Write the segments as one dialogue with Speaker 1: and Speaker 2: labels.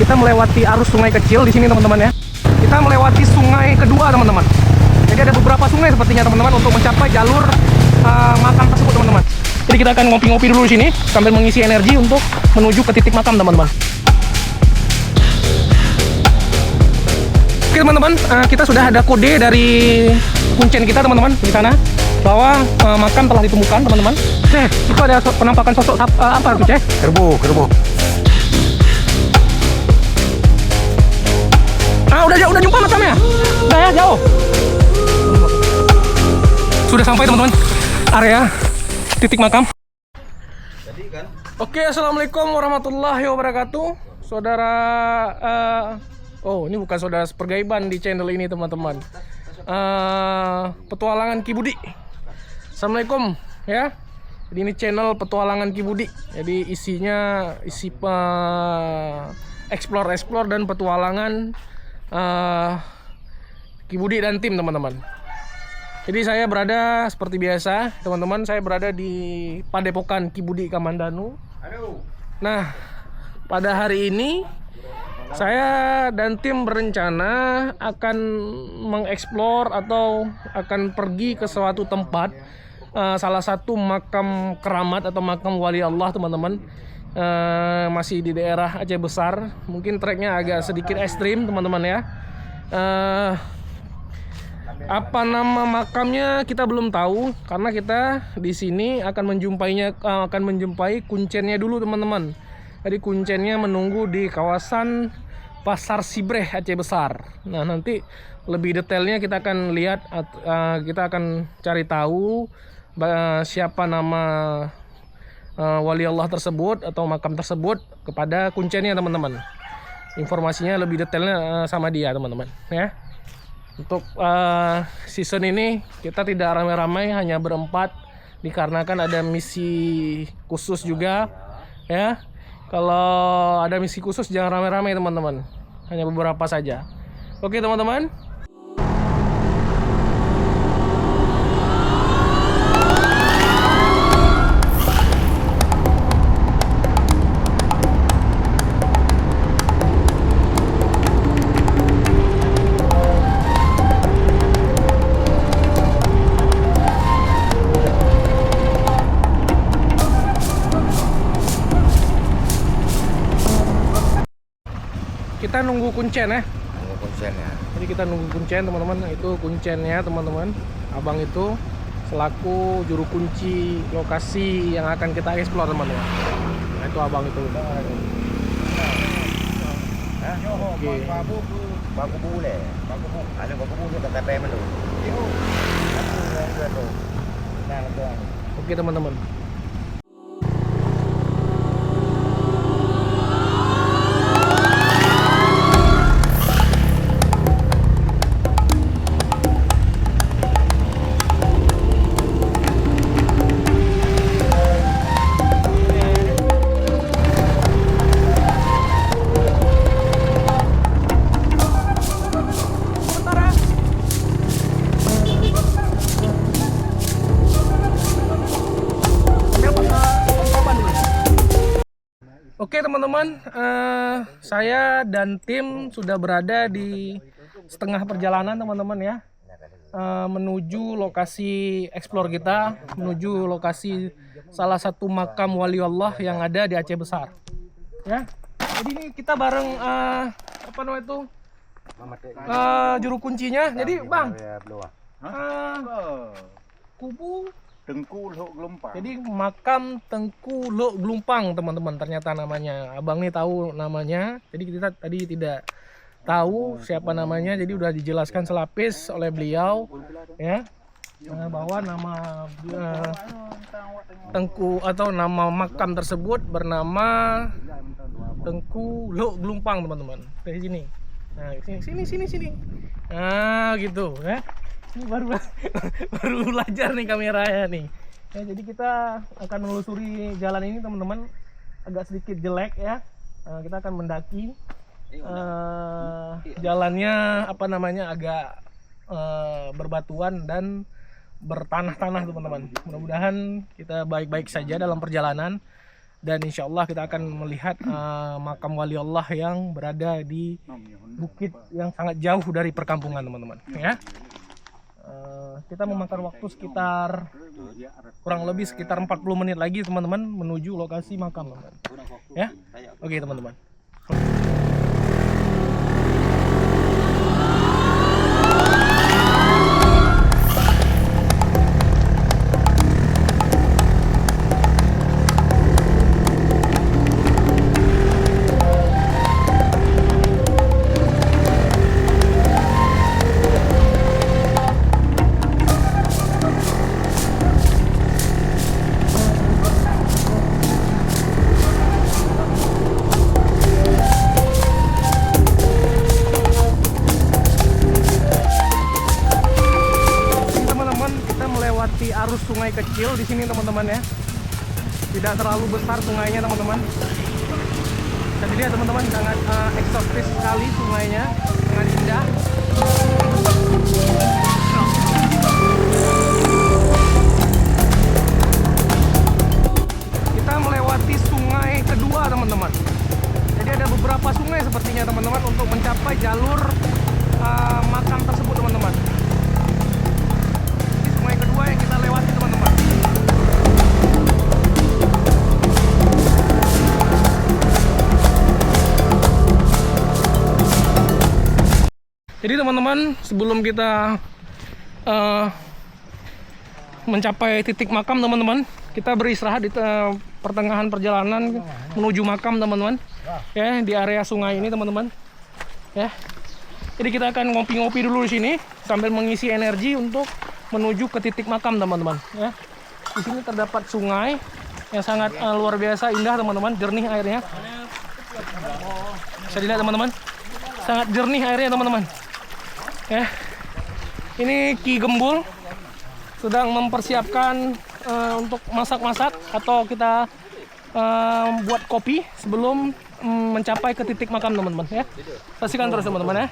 Speaker 1: kita melewati arus sungai kecil di sini teman-teman ya. Kita melewati sungai kedua teman-teman. Jadi ada beberapa sungai sepertinya teman-teman untuk mencapai jalur makam tersebut teman-teman. Jadi kita akan ngopi-ngopi dulu di sini sambil mengisi energi untuk menuju ke titik makam teman-teman. Oke teman-teman, kita sudah ada kode dari kuncen kita teman-teman di sana bahwa makam telah ditemukan teman-teman. Itu ada penampakan sosok apa tuh Ceh?
Speaker 2: Kerbau.
Speaker 1: Udah jumpa makamnya? Udah ya, jauh. Sudah sampai teman-teman area titik makam. Oke, assalamualaikum warahmatullahi wabarakatuh, saudara. Ini bukan saudara sepergaiban di channel ini teman-teman. Petualangan Ki Budi. Assalamualaikum ya. Jadi ini channel Petualangan Ki Budi. Jadi isi explore dan petualangan Ki Budi dan tim teman-teman. Jadi saya berada seperti biasa teman-teman, saya berada di Padepokan Ki Budi Kamandanu. Nah, pada hari ini saya dan tim berencana akan mengeksplor atau akan pergi ke suatu tempat, salah satu makam keramat atau makam wali Allah teman-teman. Masih di daerah Aceh Besar. Mungkin treknya agak sedikit ekstrim teman-teman ya. Apa nama makamnya kita belum tahu karena kita di sini akan menjumpai kuncennya dulu teman-teman. Jadi kuncennya menunggu di kawasan Pasar Sibreh Aceh Besar. Nah, nanti lebih detailnya kita akan lihat, kita akan cari tahu siapa nama wali Allah tersebut atau makam tersebut kepada kuncennya teman-teman. Informasinya lebih detailnya sama dia teman-teman ya. Untuk season ini kita tidak ramai-ramai, hanya berempat dikarenakan ada misi khusus juga ya. Kalau ada misi khusus jangan ramai-ramai teman-teman, hanya beberapa saja. Oke teman-teman. Kita nunggu kuncen ya. Jadi kita nunggu kuncen teman-teman. Itu kuncennya teman-teman. Abang itu selaku juru kunci lokasi yang akan kita eksplor teman-teman. Nah, itu abang itu. Oke. Oke teman-teman. Oke teman-teman, saya dan tim sudah berada di setengah perjalanan teman-teman ya, menuju lokasi explore kita, menuju lokasi salah satu makam wali Allah yang ada di Aceh Besar ya. Jadi ini kita bareng apa namanya itu juru kuncinya. Jadi bang, kubu
Speaker 2: Tengku Lok Gelumpang.
Speaker 1: Jadi makam Tengku Lok Gelumpang teman-teman, ternyata namanya. Abang nih tahu namanya. Jadi kita tadi tidak tahu siapa namanya. Jadi udah dijelaskan selapis oleh beliau ya, bahwa nama Tengku atau nama makam tersebut bernama Tengku Lok Gelumpang teman-teman. Dari sini. Nah, sini. Nah, gitu ya. Ini baru belajar nih kameranya nih ya. Jadi kita akan menelusuri jalan ini teman-teman, agak sedikit jelek ya. Kita akan mendaki jalannya apa namanya agak berbatuan dan bertanah-tanah teman-teman. Mudah-mudahan kita baik-baik saja dalam perjalanan dan insya Allah kita akan melihat makam wali Allah yang berada di bukit yang sangat jauh dari perkampungan teman-teman ya. Kita memakan waktu sekitar kurang lebih sekitar 40 menit lagi teman-teman menuju lokasi makam teman-teman ya. Oke teman-teman. Arus sungai kecil di sini teman-teman ya, tidak terlalu besar sungainya teman-teman. Jadi lihat teman-teman, sangat eksotis sekali sungainya, sangat indah. Kita melewati sungai kedua teman-teman. Jadi ada beberapa sungai sepertinya teman-teman untuk mencapai jalur makam tersebut teman-teman. Kedua yang kita lewati teman-teman. Jadi teman-teman, sebelum kita mencapai titik makam teman-teman, kita beristirahat di pertengahan perjalanan menuju makam teman-teman ya, di area sungai ini teman-teman ya. Jadi kita akan ngopi-ngopi dulu di sini sambil mengisi energi untuk menuju ke titik makam teman-teman ya. Di sini terdapat sungai yang sangat luar biasa indah teman-teman, jernih airnya. Bisa dilihat teman-teman, sangat jernih airnya teman-teman ya. Ini Ki Gembul sedang mempersiapkan untuk masak-masak atau kita buat kopi sebelum mencapai ke titik makam teman-teman ya. Saksikan terus teman-teman ya.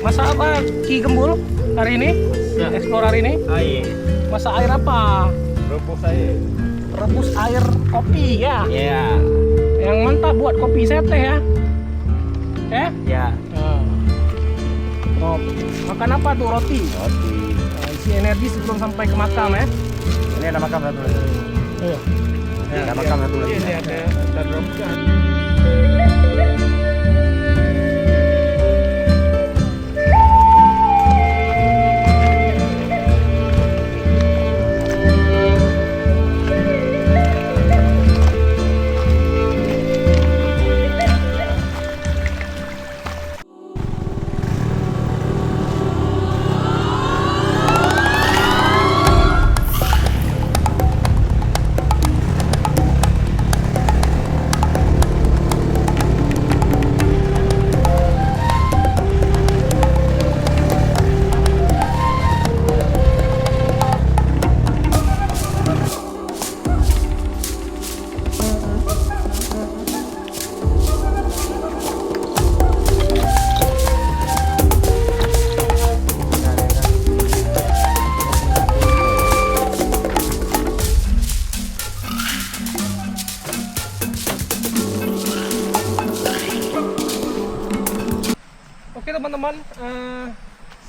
Speaker 1: Masak apa Ki Gembul hari ini? Ya. Explore hari ini?
Speaker 2: Air.
Speaker 1: Masak air apa?
Speaker 2: Rebus air.
Speaker 1: Rebus air kopi ya?
Speaker 2: Iya.
Speaker 1: Yang mantap buat kopi sete ya?
Speaker 2: Ya.
Speaker 1: Oh, makan apa tuh? Roti?
Speaker 2: Roti.
Speaker 1: Isi energi sebelum sampai ke makam ya?
Speaker 2: Ini ada makam satu lagi.
Speaker 1: Iya.
Speaker 2: Ada makam satu lagi.
Speaker 1: Ini ada dropkan. Oke teman-teman,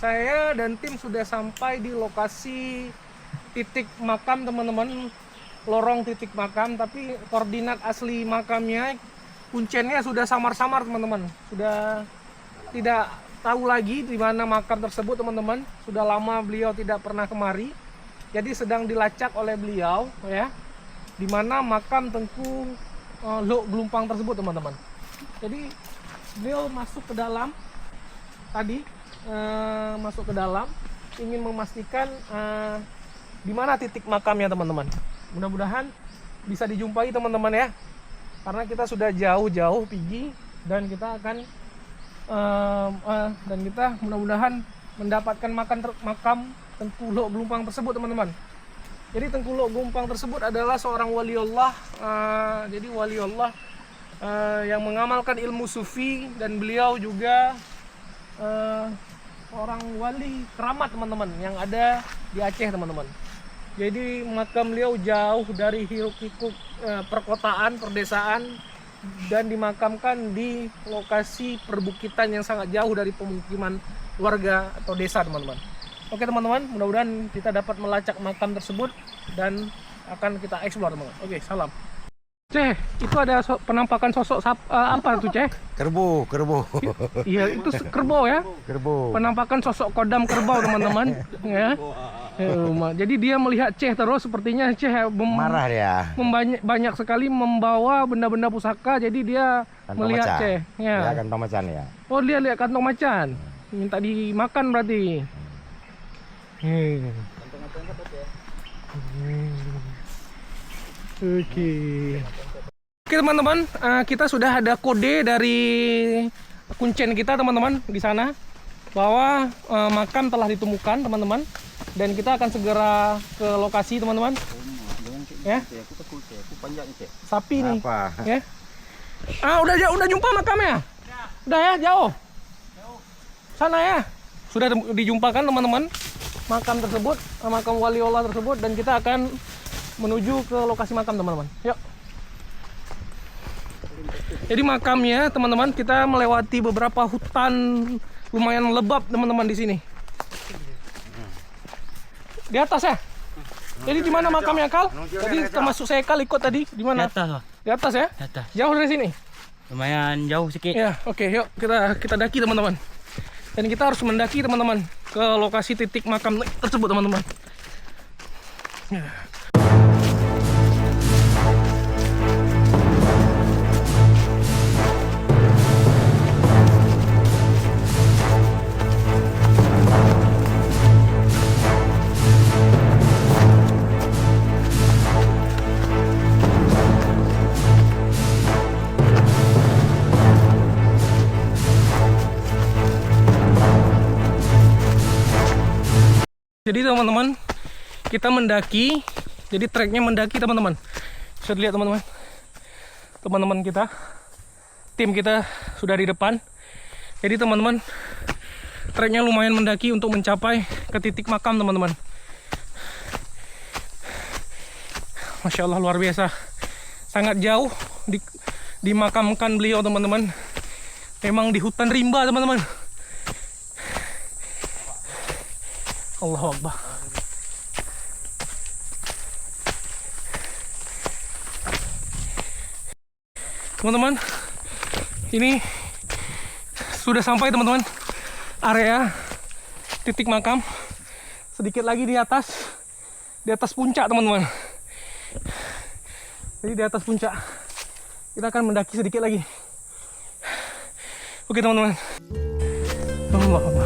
Speaker 1: saya dan tim sudah sampai di lokasi titik makam teman-teman, lorong titik makam, tapi koordinat asli makamnya, kuncennya sudah samar-samar teman-teman, sudah tidak tahu lagi di mana makam tersebut teman-teman. Sudah lama beliau tidak pernah kemari, jadi sedang dilacak oleh beliau ya, di mana makam Tengku Lok Gelumpang tersebut teman-teman. Jadi beliau masuk ke dalam tadi, masuk ke dalam ingin memastikan di mana titik makamnya teman-teman. Mudah-mudahan bisa dijumpai teman-teman ya, karena kita sudah jauh-jauh pergi dan kita akan dan kita mudah-mudahan mendapatkan makam Tengku Lok Gelumpang tersebut teman-teman. Jadi Tengku Lok Gelumpang tersebut adalah seorang wali Allah, jadi wali Allah yang mengamalkan ilmu sufi, dan beliau juga seorang wali keramat teman-teman yang ada di Aceh teman-teman. Jadi makam beliau jauh dari hiruk-pikuk perkotaan, perdesaan, dan dimakamkan di lokasi perbukitan yang sangat jauh dari pemukiman warga atau desa teman-teman. Oke teman-teman, mudah-mudahan kita dapat melacak makam tersebut dan akan kita eksplor teman-teman. Oke, salam. Ceh, itu ada penampakan sosok apa tuh Ceh?
Speaker 2: Kerbau.
Speaker 1: Iya, itu kerbau ya.
Speaker 2: Kerbau.
Speaker 1: Penampakan sosok kodam kerbau teman-teman. Ya. Jadi dia melihat Ceh terus, sepertinya Ceh
Speaker 2: Marah dia.
Speaker 1: banyak sekali membawa benda-benda pusaka. Jadi dia
Speaker 2: Kantong
Speaker 1: melihat
Speaker 2: macan.
Speaker 1: Ceh. Ya.
Speaker 2: Ya, kantong macan ya.
Speaker 1: Oh, dia lihat kantong macan. Minta dimakan berarti. Oke. Oke teman-teman, kita sudah ada kode dari kuncen kita teman-teman di sana bahwa makam telah ditemukan teman-teman, dan kita akan segera ke lokasi teman-teman. Ya. Sapi nih.
Speaker 2: Apa?
Speaker 1: Ya. Udah jumpa makamnya? Udah ya, jauh. Sana ya. Sudah dijumpakan teman-teman makam tersebut, makam waliullah tersebut, dan kita akan menuju ke lokasi makam teman-teman. Yuk. Jadi makamnya teman-teman, kita melewati beberapa hutan lumayan lebat teman-teman di sini. Di atas ya? Jadi di mana makamnya Kal? Tadi termasuk saya Kal ikut tadi. Di mana?
Speaker 3: Di atas, Pak.
Speaker 1: Di atas ya?
Speaker 3: Di atas.
Speaker 1: Jauh dari sini?
Speaker 3: Lumayan jauh sedikit.
Speaker 1: Ya, oke, yuk kita daki teman-teman. Dan kita harus mendaki teman-teman ke lokasi titik makam tersebut teman-teman. Ya. Jadi teman-teman, kita mendaki. Jadi treknya mendaki teman-teman. Bisa dilihat teman-teman. Teman-teman kita, tim kita sudah di depan. Jadi teman-teman, treknya lumayan mendaki untuk mencapai ke titik makam teman-teman. Masya Allah, luar biasa. Sangat jauh dimakamkan beliau teman-teman. Memang di hutan rimba teman-teman. Allahu Akbar. Teman-teman, ini sudah sampai teman-teman area titik makam. Sedikit lagi di atas puncak teman-teman. Jadi di atas puncak kita akan mendaki sedikit lagi. Oke teman-teman. Allahu Akbar.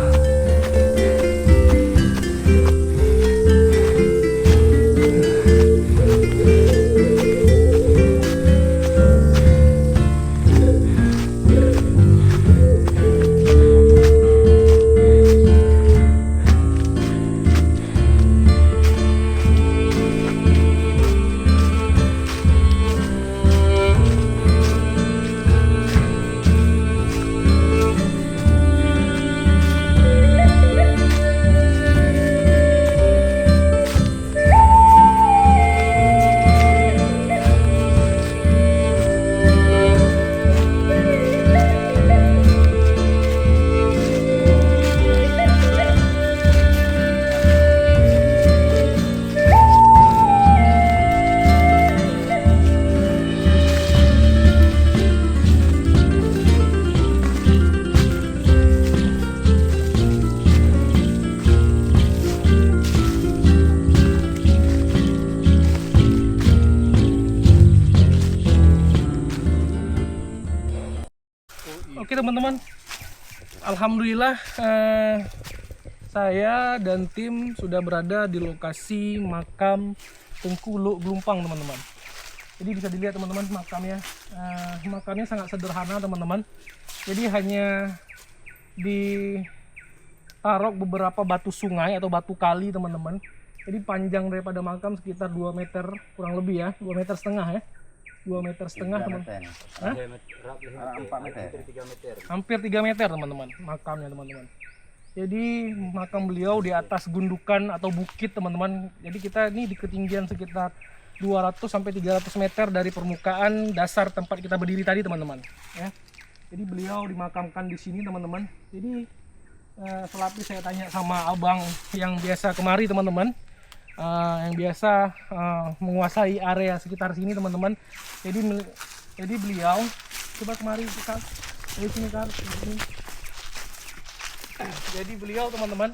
Speaker 1: Oke teman-teman, alhamdulillah saya dan tim sudah berada di lokasi makam Tengku Luk Gelumpang teman-teman. Jadi bisa dilihat teman-teman makamnya, makamnya sangat sederhana teman-teman. Jadi hanya ditaruh beberapa batu sungai atau batu kali teman-teman. Jadi panjang daripada makam sekitar 2 meter kurang lebih ya, 2,5 meter ya. 2,5 meter teman.
Speaker 2: Hampir 3 meter.
Speaker 1: Hampir 3 meter teman-teman makamnya teman-teman. Jadi makam beliau di atas gundukan atau bukit teman-teman. Jadi kita ini di ketinggian sekitar 200 sampai 300 meter dari permukaan dasar tempat kita berdiri tadi teman-teman. Ya. Jadi beliau dimakamkan di sini teman-teman. Jadi selapis saya tanya sama abang yang biasa kemari teman-teman, yang biasa menguasai area sekitar sini teman-teman. Jadi beliau coba kemari Kak. Di sini Kak. Ini. Jadi beliau teman-teman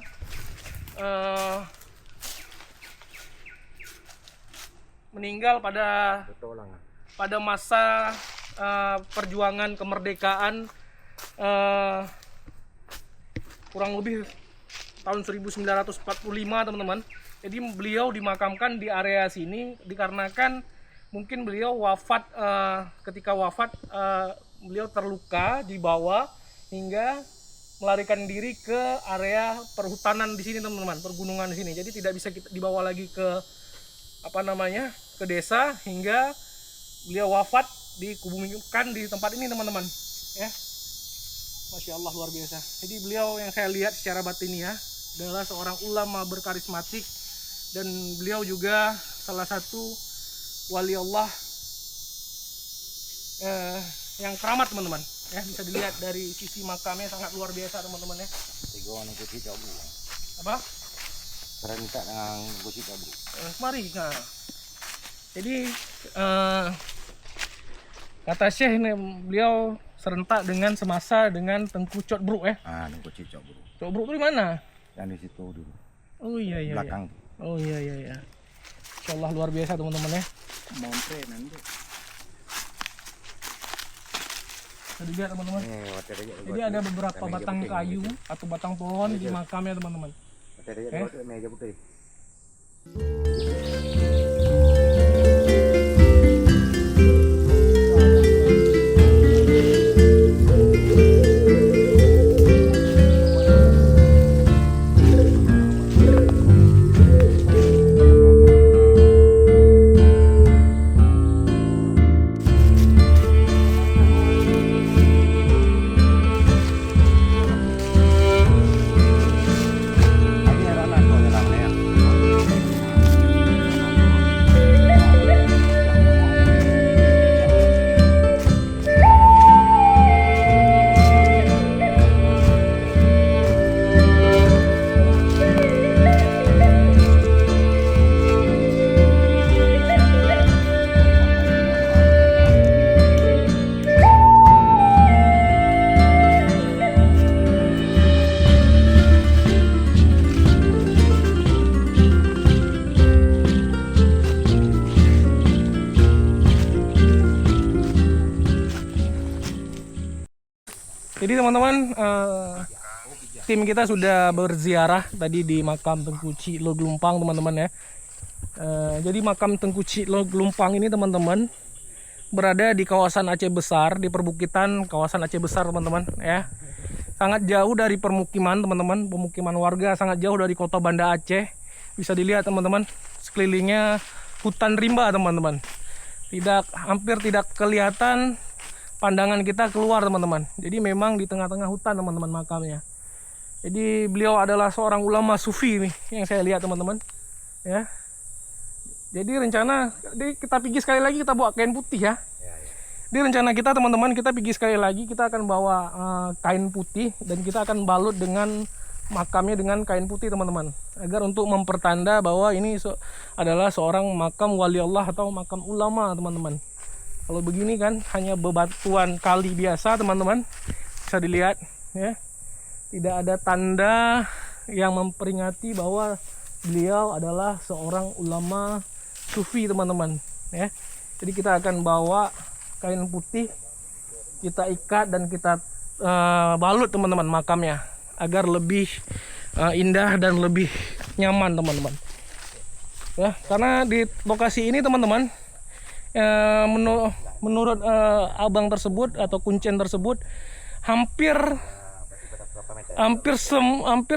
Speaker 1: meninggal pada masa perjuangan kemerdekaan kurang lebih tahun 1945 teman-teman. Jadi beliau dimakamkan di area sini dikarenakan mungkin beliau wafat, ketika wafat beliau terluka di bawah hingga melarikan diri ke area perhutanan di sini teman-teman, pergunungan di sini. Jadi tidak bisa kita dibawa lagi ke ke desa hingga beliau wafat dikuburkan di tempat ini teman-teman. Ya. Masya Allah luar biasa. Jadi beliau yang saya lihat secara batiniah adalah seorang ulama berkarismatik dan beliau juga salah satu wali Allah yang keramat teman-teman. Ya, bisa dilihat dari sisi makamnya sangat luar biasa teman-teman ya. Apa?
Speaker 2: Serentak dengan kursi kabur.
Speaker 1: Mari. Nah. Jadi kata Syekh ini beliau serentak dengan semasa dengan Tengku Cokbruk ya.
Speaker 2: Tengku Cokbruk.
Speaker 1: Cokbruk itu di mana?
Speaker 2: Yang di situ dulu.
Speaker 1: Oh iya.
Speaker 2: Belakang.
Speaker 1: Oh iya. Insyaallah luar biasa teman-teman ya.
Speaker 2: Montre nanti.
Speaker 1: Bisa dilihat teman-teman. Jadi ada beberapa batang kayu atau batang pohon di makamnya teman-teman.
Speaker 2: Meja putih.
Speaker 1: Jadi teman-teman, tim kita sudah berziarah tadi di makam Tengku Ciklo Gelumpang teman-teman ya. Jadi makam Tengku Ciklo Gelumpang ini teman-teman berada di kawasan Aceh Besar, di perbukitan kawasan Aceh Besar teman-teman ya. Sangat jauh dari permukiman teman-teman, pemukiman warga sangat jauh dari kota Banda Aceh. Bisa dilihat teman-teman, sekelilingnya hutan rimba teman-teman. Hampir tidak kelihatan pandangan kita keluar teman-teman. Jadi memang di tengah-tengah hutan teman-teman makamnya. Jadi beliau adalah seorang ulama sufi nih yang saya lihat teman-teman. Ya. Jadi rencana kita pergi sekali lagi kita bawa kain putih ya. Di rencana kita teman-teman, kita pergi sekali lagi kita akan bawa kain putih dan kita akan balut dengan makamnya dengan kain putih teman-teman. Agar untuk mempertanda bahwa ini adalah seorang makam wali Allah atau makam ulama teman-teman. Kalau begini kan hanya bebatuan kali biasa teman-teman, bisa dilihat ya, tidak ada tanda yang memperingati bahwa beliau adalah seorang ulama sufi teman-teman ya. Jadi kita akan bawa kain putih, kita ikat dan kita balut teman-teman makamnya agar lebih indah dan lebih nyaman teman-teman ya. Karena di lokasi ini teman-teman, menurut abang tersebut atau kuncen tersebut hampir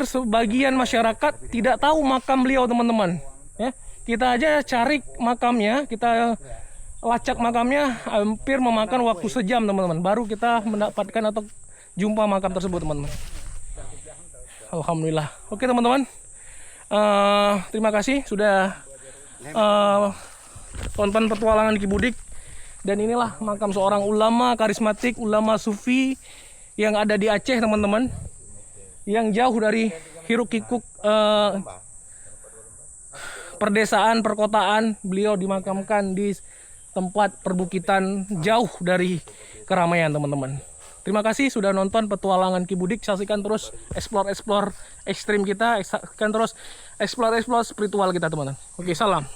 Speaker 1: sebagian masyarakat tidak tahu makam beliau teman-teman ya. Kita aja cari makamnya, kita lacak makamnya hampir memakan waktu sejam teman-teman, baru kita mendapatkan atau jumpa makam tersebut teman-teman. Alhamdulillah. Oke teman-teman, terima kasih sudah tonton petualangan Ki Budik. Dan inilah makam seorang ulama karismatik, ulama sufi yang ada di Aceh teman-teman, yang jauh dari hiruk pikuk perdesaan, perkotaan. Beliau dimakamkan di tempat perbukitan jauh dari keramaian teman-teman. Terima kasih sudah nonton petualangan Ki Budik. Saksikan terus explore ekstrim kita, saksikan terus explore spiritual kita teman-teman. Oke, salam.